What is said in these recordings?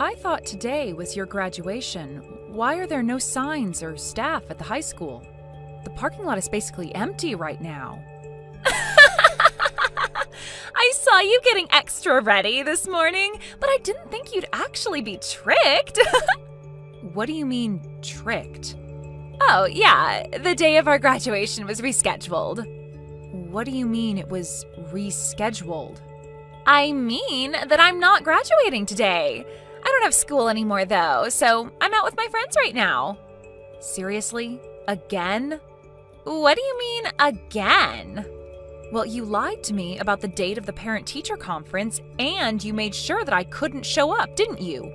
I thought today was your graduation. Why are there no signs or staff at the high school? The parking lot is basically empty right now. I saw you getting extra ready this morning, but I didn't think you'd actually be tricked. What do you mean, tricked? Oh, yeah, the day of our graduation was rescheduled. What do you mean it was rescheduled? I mean that I'm not graduating today. I don't have school anymore, though, so I'm out with my friends right now. Seriously? Again? What do you mean, again? Well, you lied to me about the date of the parent-teacher conference, and you made sure that I couldn't show up, didn't you?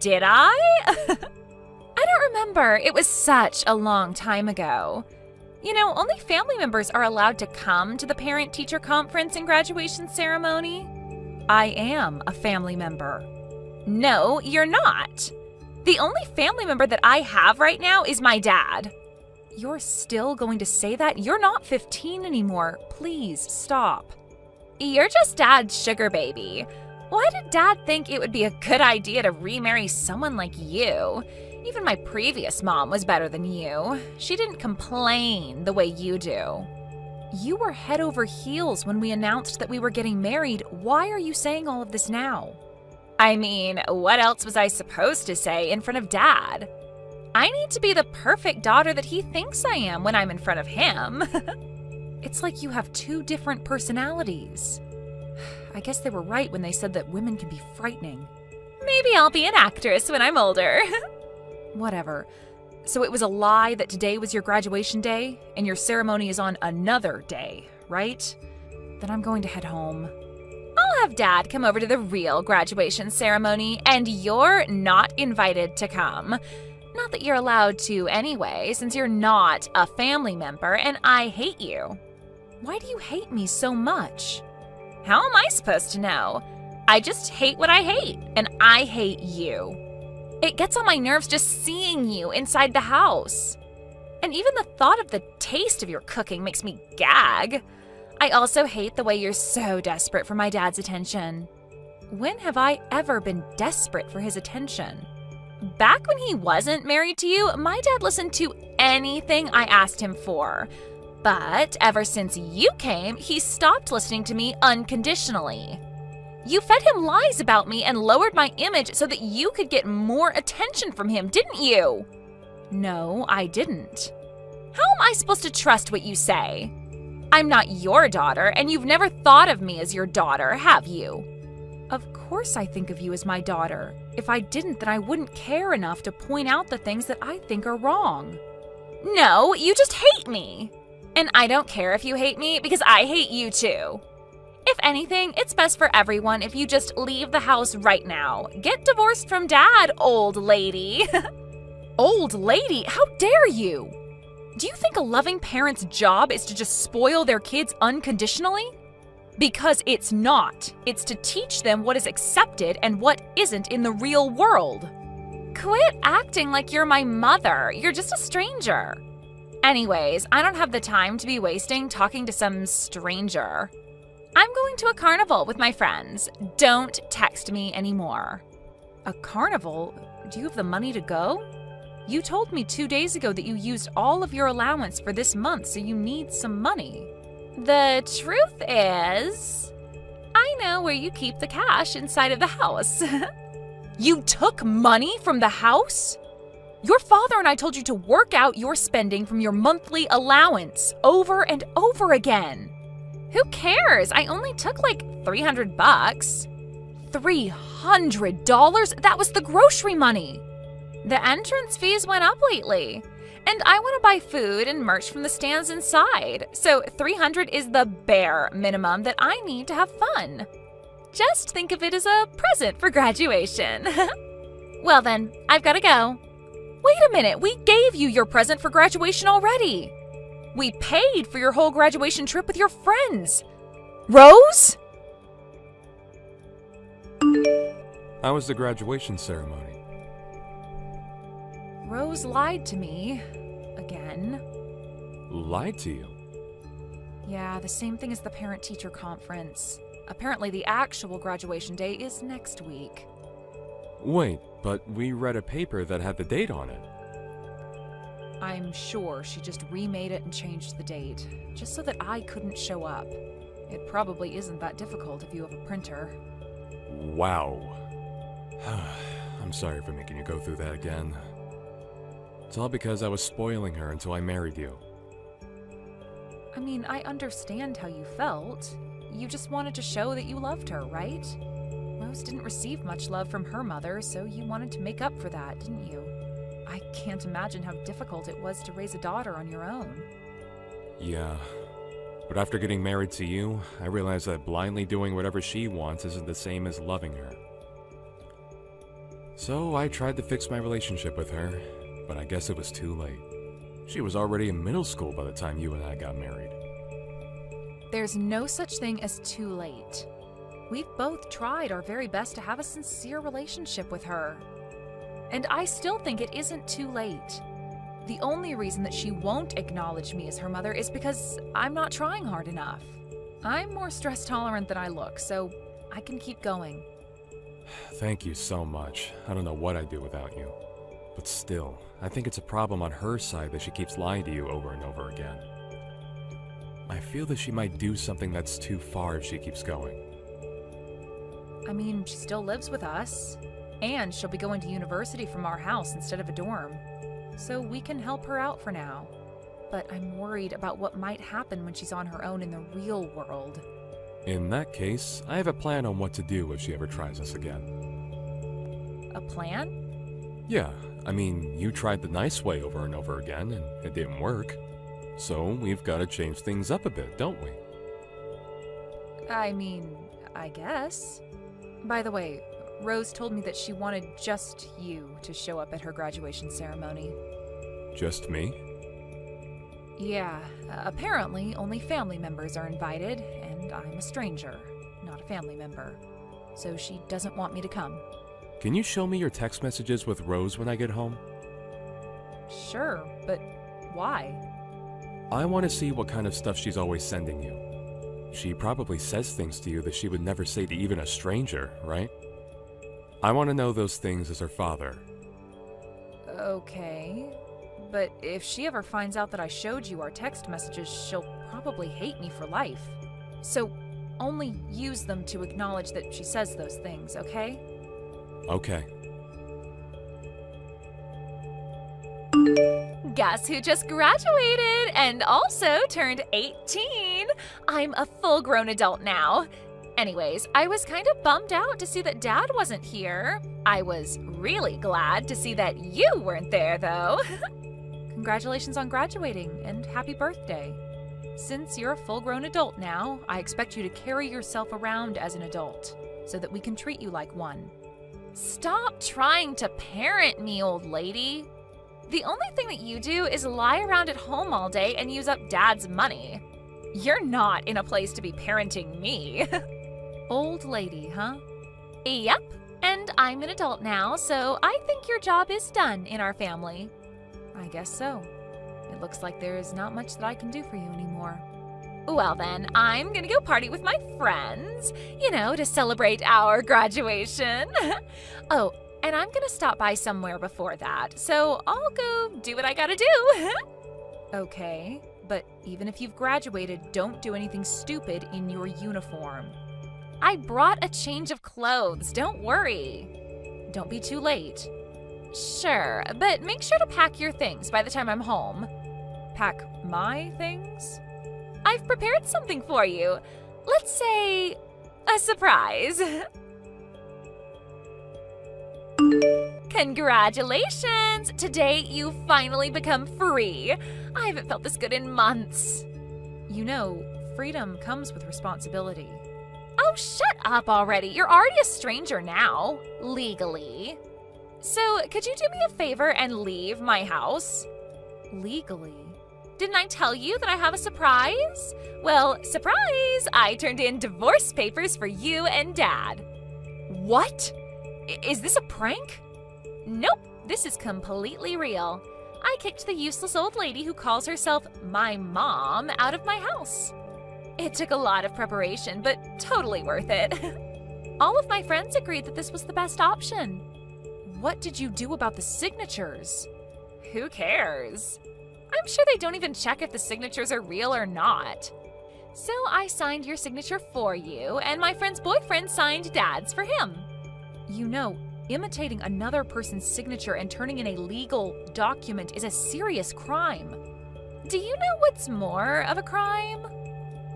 Did I? I don't remember. It was such a long time ago. You know, only family members are allowed to come to the parent-teacher conference and graduation ceremony. I am a family member. No, you're not. The only family member that I have right now is my dad. You're still going to say that? You're not 15 anymore. Please, stop. You're just Dad's sugar baby. Why did Dad think it would be a good idea to remarry someone like you? Even my previous mom was better than you. She didn't complain the way you do. You were head over heels when we announced that we were getting married. Why are you saying all of this now? I mean, what else was I supposed to say in front of Dad? I need to be the perfect daughter that he thinks I am when I'm in front of him. It's like you have two different personalities. I guess they were right when they said that women can be frightening. Maybe I'll be an actress when I'm older. Whatever. So it was a lie that today was your graduation day, and your ceremony is on another day, right? Then I'm going to head home. I'll have Dad come over to the real graduation ceremony, and you're not invited to come. Not that you're allowed to anyway, since you're not a family member and I hate you. Why do you hate me so much? How am I supposed to know? I just hate what I hate, and I hate you. It gets on my nerves just seeing you inside the house. And even the thought of the taste of your cooking makes me gag. I also hate the way you're so desperate for my dad's attention. When have I ever been desperate for his attention? Back when he wasn't married to you, my dad listened to anything I asked him for. But ever since you came, he stopped listening to me unconditionally. You fed him lies about me and lowered my image so that you could get more attention from him, didn't you? No, I didn't. How am I supposed to trust what you say? I'm not your daughter, and you've never thought of me as your daughter, have you? Of course I think of you as my daughter. If I didn't, then I wouldn't care enough to point out the things that I think are wrong. No, you just hate me. And I don't care if you hate me because I hate you too. If anything, it's best for everyone if you just leave the house right now. Get divorced from Dad, old lady. Old lady? How dare you? Do you think a loving parent's job is to just spoil their kids unconditionally? Because it's not. It's to teach them what is accepted and what isn't in the real world. Quit acting like you're my mother. You're just a stranger. Anyways, I don't have the time to be wasting talking to some stranger. I'm going to a carnival with my friends. Don't text me anymore. A carnival? Do you have the money to go? You told me 2 days ago that you used all of your allowance for this month, so you need some money. The truth is, I know where you keep the cash inside of the house. You took money from the house? Your father and I told you to work out your spending from your monthly allowance over and over again. Who cares? I only took like $300. $300? That was the grocery money. The entrance fees went up lately. And I want to buy food and merch from the stands inside. So $300 is the bare minimum that I need to have fun. Just think of it as a present for graduation. Well then, I've got to go. Wait a minute, we gave you your present for graduation already. We paid for your whole graduation trip with your friends. Rose? How was the graduation ceremony? Rose lied to me. Again. Lied to you? Yeah, the same thing as the parent-teacher conference. Apparently the actual graduation day is next week. Wait, but we read a paper that had the date on it. I'm sure she just remade it and changed the date, just so that I couldn't show up. It probably isn't that difficult if you have a printer. Wow. I'm sorry for making you go through that again. It's all because I was spoiling her until I married you. I mean, I understand how you felt. You just wanted to show that you loved her, right? Rose didn't receive much love from her mother, so you wanted to make up for that, didn't you? I can't imagine how difficult it was to raise a daughter on your own. Yeah. But after getting married to you, I realized that blindly doing whatever she wants isn't the same as loving her. So I tried to fix my relationship with her, but I guess it was too late. She was already in middle school by the time you and I got married. There's no such thing as too late. We've both tried our very best to have a sincere relationship with her. And I still think it isn't too late. The only reason that she won't acknowledge me as her mother is because I'm not trying hard enough. I'm more stress tolerant than I look, so I can keep going. Thank you so much. I don't know what I'd do without you. But still, I think it's a problem on her side that she keeps lying to you over and over again. I feel that she might do something that's too far if she keeps going. I mean, she still lives with us, and she'll be going to university from our house instead of a dorm. So we can help her out for now. But I'm worried about what might happen when she's on her own in the real world. In that case, I have a plan on what to do if she ever tries us again. A plan? Yeah, I mean, you tried the nice way over and over again, and it didn't work. So we've got to change things up a bit, don't we? I mean, I guess. By the way, Rose told me that she wanted just you to show up at her graduation ceremony. Just me? Yeah, apparently only family members are invited, and I'm a stranger, not a family member. So she doesn't want me to come. Can you show me your text messages with Rose when I get home? Sure, but why? I want to see what kind of stuff she's always sending you. She probably says things to you that she would never say to even a stranger, right? I want to know those things as her father. Okay, but if she ever finds out that I showed you our text messages, she'll probably hate me for life. So only use them to acknowledge that she says those things, okay? Okay. Guess who just graduated and also turned 18? I'm a full-grown adult now. Anyways, I was kind of bummed out to see that Dad wasn't here. I was really glad to see that you weren't there, though. Congratulations on graduating, and happy birthday. Since you're a full-grown adult now, I expect you to carry yourself around as an adult, so that we can treat you like one. Stop trying to parent me, old lady. The only thing that you do is lie around at home all day and use up Dad's money. You're not in a place to be parenting me. Old lady, huh? Yep, and I'm an adult now, so I think your job is done in our family. I guess so. It looks like there is not much that I can do for you anymore. Well then, I'm gonna go party with my friends, to celebrate our graduation. Oh, and I'm gonna stop by somewhere before that, so I'll go do what I gotta do. Okay, but even if you've graduated, don't do anything stupid in your uniform. I brought a change of clothes, don't worry. Don't be too late. Sure, but make sure to pack your things by the time I'm home. Pack my things? I've prepared something for you. Let's say a surprise. Congratulations! Today you finally become free. I haven't felt this good in months. Freedom comes with responsibility. Oh, shut up already. You're already a stranger now, legally. So, could you do me a favor and leave my house? Legally? Didn't I tell you that I have a surprise? Well, surprise! I turned in divorce papers for you and Dad. What? Is this a prank? Nope, this is completely real. I kicked the useless old lady who calls herself my mom out of my house. It took a lot of preparation, but totally worth it. All of my friends agreed that this was the best option. what did you do about the signatures? Who cares? I'm sure they don't even check if the signatures are real or not. So I signed your signature for you, and my friend's boyfriend signed Dad's for him. You know, imitating another person's signature and turning in a legal document is a serious crime. Do you know what's more of a crime?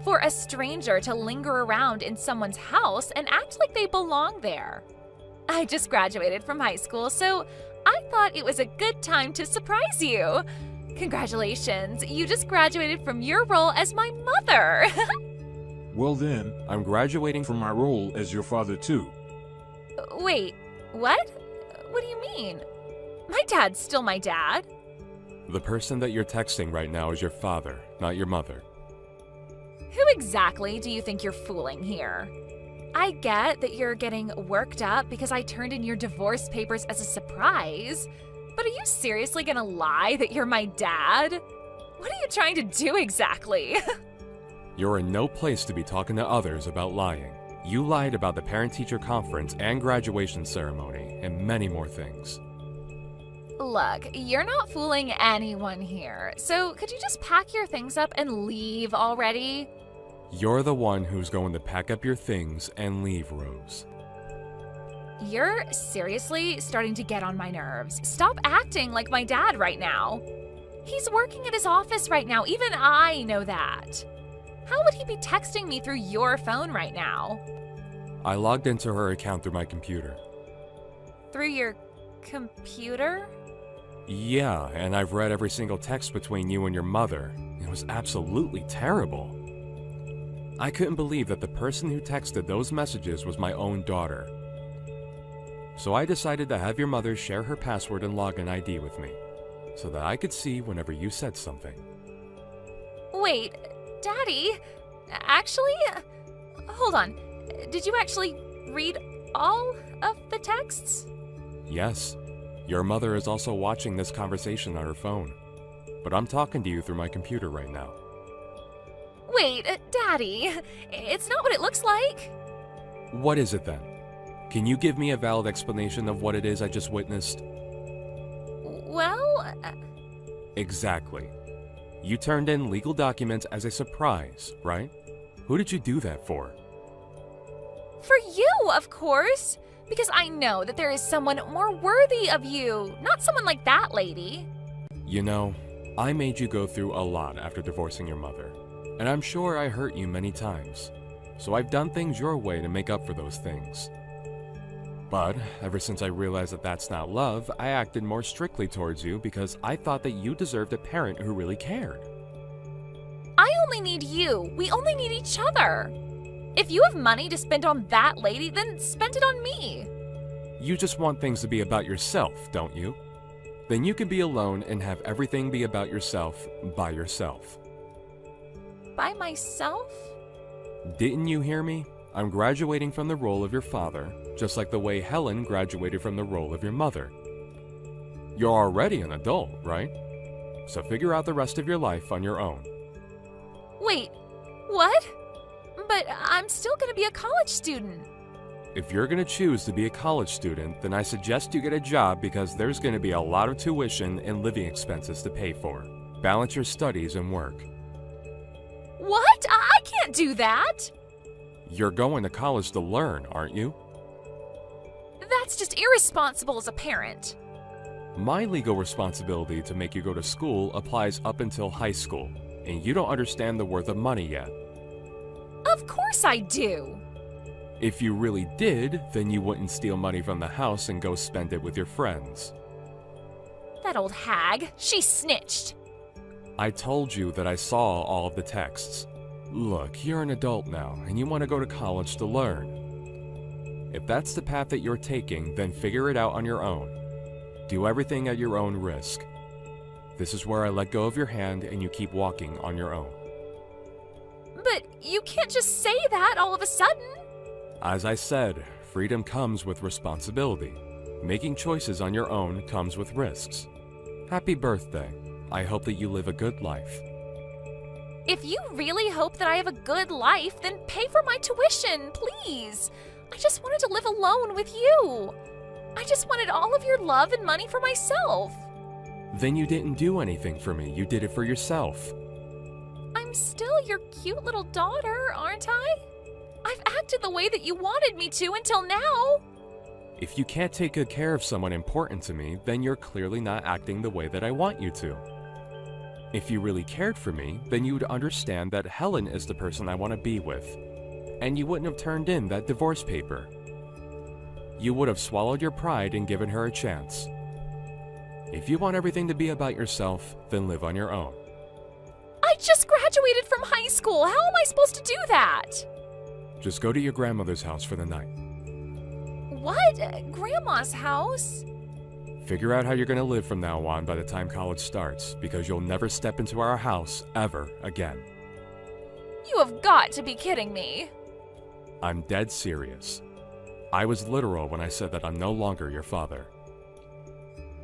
For a stranger to linger around in someone's house and act like they belong there. I just graduated from high school, so I thought it was a good time to surprise you. Congratulations, you just graduated from your role as my mother. Well then, I'm graduating from my role as your father too. Wait, what? What do you mean? My dad's still my dad. The person that you're texting right now is your father, not your mother. Who exactly do you think you're fooling here? I get that you're getting worked up because I turned in your divorce papers as a surprise, but are you seriously gonna lie that you're my dad? What are you trying to do exactly? You're in no place to be talking to others about lying. You lied about the parent-teacher conference and graduation ceremony, and many more things. Look, you're not fooling anyone here, so could you just pack your things up and leave already? You're the one who's going to pack up your things and leave, Rose. You're seriously starting to get on my nerves. Stop acting like my dad right now. He's working at his office right now, even I know that. How would he be texting me through your phone right now? I logged into her account through my computer. Through your computer? Yeah, and I've read every single text between you and your mother. It was absolutely terrible. I couldn't believe that the person who texted those messages was my own daughter. So I decided to have your mother share her password and login ID with me, so that I could see whenever you said something. Wait, Daddy? Actually, hold on. Did you actually read all of the texts? Yes. Your mother is also watching this conversation on her phone. But I'm talking to you through my computer right now. Wait, Daddy, it's not what it looks like. What is it then? Can you give me a valid explanation of what it is I just witnessed? Well... Exactly. You turned in legal documents as a surprise, right? Who did you do that for? For you, of course. Because I know that there is someone more worthy of you, not someone like that lady. You know, I made you go through a lot after divorcing your mother. And I'm sure I hurt you many times. So I've done things your way to make up for those things. But ever since I realized that that's not love, I acted more strictly towards you because I thought that you deserved a parent who really cared. I only need you. We only need each other. If you have money to spend on that lady, then spend it on me. You just want things to be about yourself, don't you? Then you can be alone and have everything be about yourself by yourself. By myself? Didn't you hear me? I'm graduating from the role of your father, just like the way Helen graduated from the role of your mother. You're already an adult, right? So figure out the rest of your life on your own. Wait, what? But I'm still gonna be a college student. If you're gonna choose to be a college student, then I suggest you get a job because there's gonna be a lot of tuition and living expenses to pay for. Balance your studies and work. What? I can't do that. You're going to college to learn, aren't you? That's just irresponsible as a parent. My legal responsibility to make you go to school applies up until high school, and you don't understand the worth of money yet. Of course I do. If you really did, then you wouldn't steal money from the house and go spend it with your friends. That old hag, she snitched. I told you that I saw all of the texts. Look, you're an adult now, and you want to go to college to learn. If that's the path that you're taking, then figure it out on your own. Do everything at your own risk. This is where I let go of your hand and you keep walking on your own. But you can't just say that all of a sudden. As I said, freedom comes with responsibility. Making choices on your own comes with risks. Happy birthday. I hope that you live a good life. If you really hope that I have a good life, then pay for my tuition, please. I just wanted to live alone with you. I I just wanted all of your love and money for myself. Then you didn't do anything for me. You did it for yourself. I'm still your cute little daughter, aren't I? I've acted the way that you wanted me to until now. If you can't take good care of someone important to me, then you're clearly not acting the way that I want you to. If you really cared for me, then you would understand that Helen is the person I want to be with, and you wouldn't have turned in that divorce paper. You would have swallowed your pride and given her a chance. If you want everything to be about yourself, then live on your own. I just graduated from high school. How am I supposed to do that? Just go to your grandmother's house for the night. What? Grandma's house? Figure out how you're going to live from now on by the time college starts, because you'll never step into our house ever again. You have got to be kidding me. I'm dead serious. I was literal when I said that I'm no longer your father.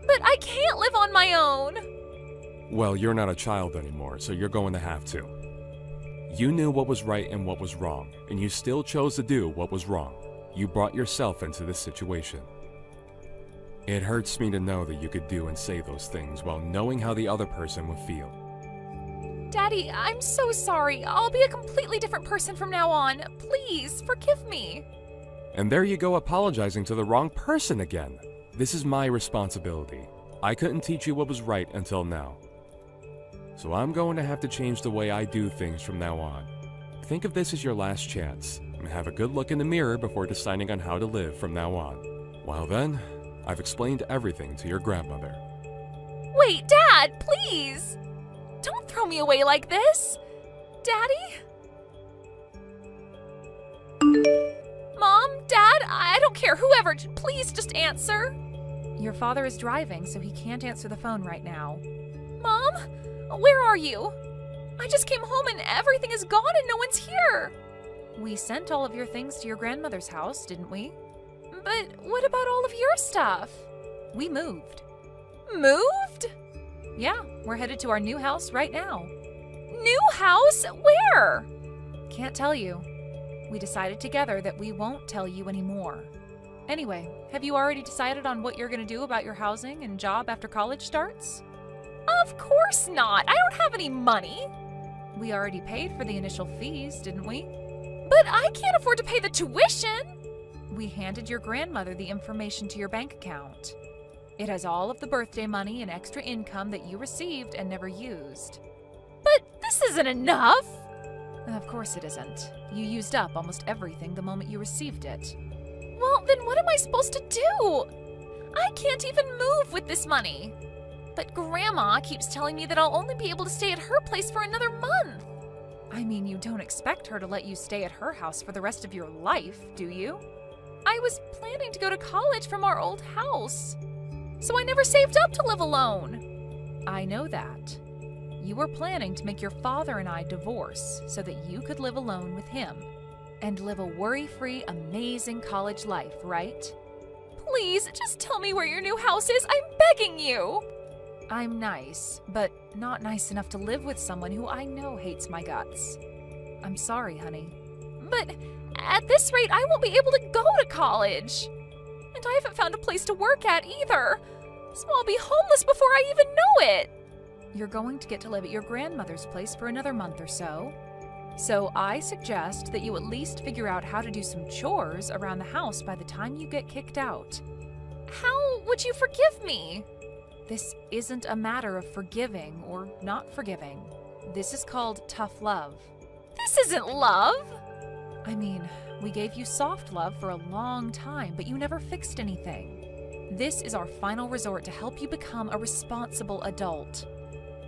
But I can't live on my own. Well, you're not a child anymore, so you're going to have to. You knew what was right and what was wrong, and you still chose to do what was wrong. You brought yourself into this situation. It hurts me to know that you could do and say those things while knowing how the other person would feel. Daddy, I'm so sorry. I'll be a completely different person from now on. Please, forgive me. And there you go apologizing to the wrong person again. This is my responsibility. I couldn't teach you what was right until now. So I'm going to have to change the way I do things from now on. Think of this as your last chance, and have a good look in the mirror before deciding on how to live from now on. Well then, I've explained everything to your grandmother. Wait, Dad, please! Don't throw me away like this! Daddy? Mom? Dad? I don't care, whoever, please just answer. Your father is driving, so he can't answer the phone right now. Mom? Where are you? I just came home and everything is gone and no one's here. We sent all of your things to your grandmother's house, didn't we? But what about all of your stuff? We moved. Moved? Yeah, we're headed to our new house right now. New house? Where? Can't tell you. We decided together that we won't tell you anymore. Anyway, have you already decided on what you're going to do about your housing and job after college starts? Of course not. I don't have any money. We already paid for the initial fees, didn't we? But I can't afford to pay the tuition. We handed your grandmother the information to your bank account. It has all of the birthday money and extra income that you received and never used. But this isn't enough. Of course it isn't. You used up almost everything the moment you received it. Well, then what am I supposed to do? I can't even move with this money. But Grandma keeps telling me that I'll only be able to stay at her place for another month. I mean, you don't expect her to let you stay at her house for the rest of your life, do you? I was planning to go to college from our old house, so I never saved up to live alone. I know that. You were planning to make your father and I divorce so that you could live alone with him and live a worry-free, amazing college life, right? Please, just tell me where your new house is. I'm begging you. I'm nice, but not nice enough to live with someone who I know hates my guts. I'm sorry, honey. But at this rate, I won't be able to go to college. And I haven't found a place to work at either. So I'll be homeless before I even know it. You're going to get to live at your grandmother's place for another month or so. So I suggest that you at least figure out how to do some chores around the house by the time you get kicked out. How would you forgive me? This isn't a matter of forgiving or not forgiving. This is called tough love. This isn't love. I mean, we gave you soft love for a long time, but you never fixed anything. This is our final resort to help you become a responsible adult.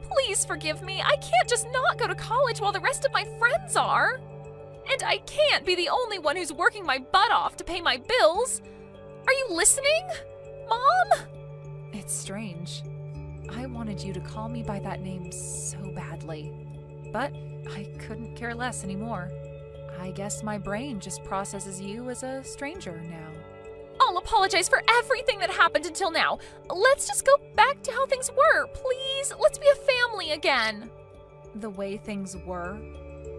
Please forgive me. I can't just not go to college while the rest of my friends are. And I can't be the only one who's working my butt off to pay my bills. Are you listening? Mom? It's strange. I wanted you to call me by that name so badly, but I couldn't care less anymore. I guess my brain just processes you as a stranger now. I'll apologize for everything that happened until now. Let's just go back to how things were, please. Let's be a family again. The way things were?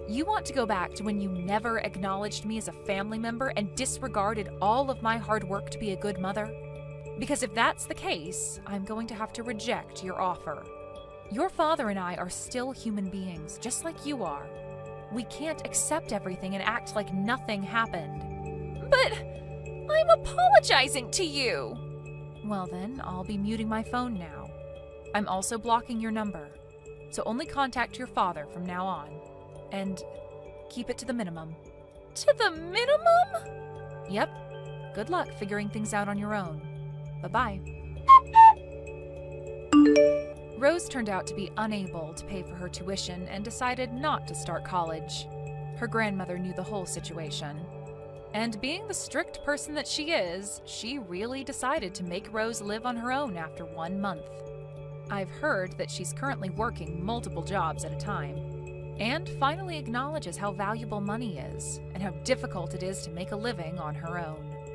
You want to go back to when you never acknowledged me as a family member and disregarded all of my hard work to be a good mother? Because if that's the case, I'm going to have to reject your offer. Your father and I are still human beings, just like you are. We can't accept everything and act like nothing happened. But I'm apologizing to you. Well then, I'll be muting my phone now. I'm also blocking your number, so only contact your father from now on. And keep it to the minimum. To the minimum? Yep. Good luck figuring things out on your own. Bye-bye. Rose turned out to be unable to pay for her tuition and decided not to start college. Her grandmother knew the whole situation. And being the strict person that she is, she really decided to make Rose live on her own after 1 month. I've heard that she's currently working multiple jobs at a time, and finally acknowledges how valuable money is and how difficult it is to make a living on her own.